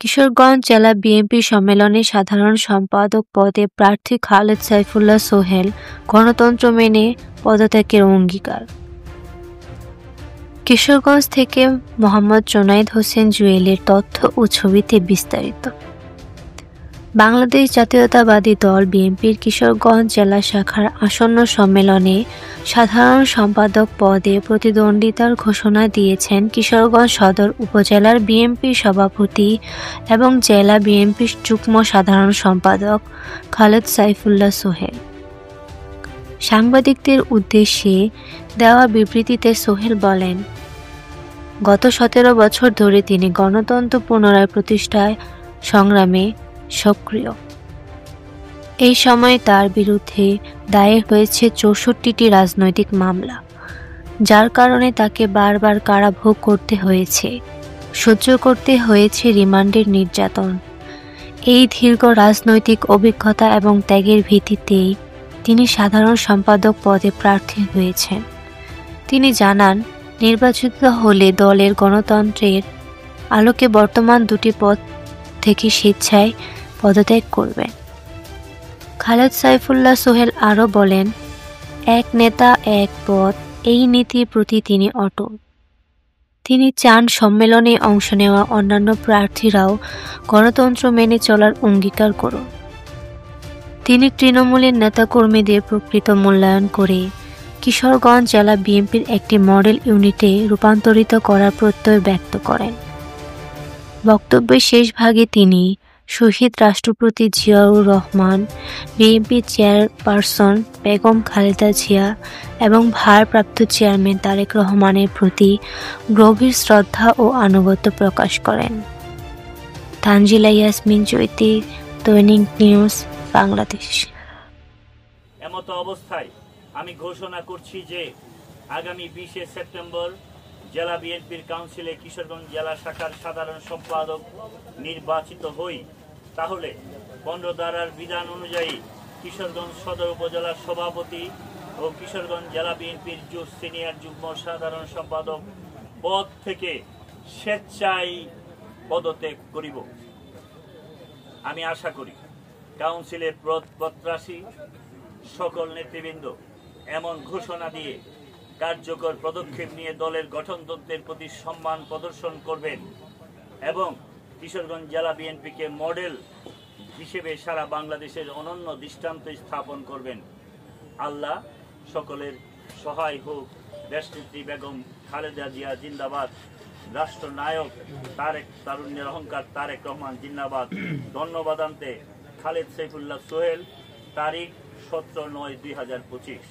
কিশোরগঞ্জ জেলা বিএনপি সম্মেলনে সাধারণ সম্পাদক পদে প্রার্থী খালেদ সাইফুল্লাহ সোহেল গণতন্ত্র মেনে পদত্যাগের অঙ্গীকার। কিশোরগঞ্জ থেকে মোহাম্মদ জুনায়েদ হোসেন জুয়েলের তথ্য ও ছবিতে বিস্তারিত। বাংলাদেশ জাতীয়তাবাদী দল বিএনপির কিশোরগঞ্জ জেলা শাখার আসন্ন সম্মেলনে সাধারণ সম্পাদক পদে প্রতিদ্বন্দ্বিতার ঘোষণা দিয়েছেন কিশোরগঞ্জ সদর উপজেলার বিএনপি সভাপতি এবং জেলা বিএনপির যুগ্ম সাধারণ সম্পাদক খালেদ সাইফুল্লাহ সোহেল। সাংবাদিকদের উদ্দেশ্যে দেওয়া বিবৃতিতে সোহেল বলেন, গত 17 বছর ধরে তিনি গণতন্ত্র পুনরায় প্রতিষ্ঠায় সংগ্রামে সক্রিয়। এই সময় তার বিরুদ্ধে দায়ের হয়েছে 64টি রাজনৈতিক মামলা, যার কারণে তাকে বারবার কারাভোগ করতে হয়েছে, সহ্য করতে হয়েছে রিমান্ডের নির্যাতন। এই দীর্ঘ রাজনৈতিক অভিজ্ঞতা এবং ত্যাগের ভিত্তিতেই তিনি সাধারণ সম্পাদক পদে প্রার্থী হয়েছেন। তিনি জানান, নির্বাচিত হলে দলের গণতন্ত্রের আলোকে বর্তমান দুটি পদ থেকে স্বেচ্ছায় পদত্যাগ করবেন। খালেদ সাইফুল্লাহ সোহেল আরও বলেন, এক নেতা এক পদ, এই নীতির প্রতি তিনি অটল। তিনি চান সম্মেলনে অংশ নেওয়া অন্যান্য প্রার্থীরাও গণতন্ত্র মেনে চলার অঙ্গীকার করুন। তিনি তৃণমূলের নেতাকর্মীদের প্রকৃত মূল্যায়ন করে কিশোরগঞ্জ জেলা বিএনপির একটি মডেল ইউনিটে রূপান্তরিত করার প্রত্যয় ব্যক্ত করেন। বক্তব্যের শেষ ভাগে তিনি শহীদ রাষ্ট্রপতি জিয়াউর রহমান, বিএনপি চেয়ারপারসন বেগম খালেদা জিয়া এবং ভারপ্রাপ্ত চেয়ারম্যান তারেক রহমানের প্রতি গভীর শ্রদ্ধা ও আনুগত্য প্রকাশ করেন। তানজিলা ইয়াসমিন চৈতি, দৈনিক নিউজ, বাংলাদেশ। এমতো অবস্থায় আমি ঘোষণা করছি যে আগামী 20 সেপ্টেম্বর জেলা বিএনপির কাউন্সিলে কিশোরগঞ্জ জেলা শাখার সাধারণ সম্পাদক নির্বাচিত হই, তাহলে 15 ধারার বিধান অনুযায়ী কিশোরগঞ্জ সদর উপজেলার সভাপতি ও কিশোরগঞ্জ জেলা বিএনপির সিনিয়র যুগ্ম সাধারণ সম্পাদক পদ থেকে স্বেচ্ছায় পদত্যাগ করিব। আমি আশা করি কাউন্সিলের প্রত্যাশী সকল নেতৃবৃন্দ এমন ঘোষণা দিয়ে কার্যকর পদক্ষেপ নিয়ে দলের গঠনতন্ত্রের প্রতি সম্মান প্রদর্শন করবেন এবং কিশোরগঞ্জ জেলা বিএনপিকে মডেল হিসেবে সারা বাংলাদেশের অনন্য দৃষ্টান্ত স্থাপন করবেন। আল্লাহ সকলের সহায় হোক। দেশনেত্রী বেগম খালেদা জিয়া জিন্দাবাদ। রাষ্ট্রনায়ক তারুণ্যের অহংকার তারেক রহমান জিন্দাবাদ। ধন্যবাদান্তে খালেদ সাইফুল্লাহ সোহেল। তারিখ 17/9/2025।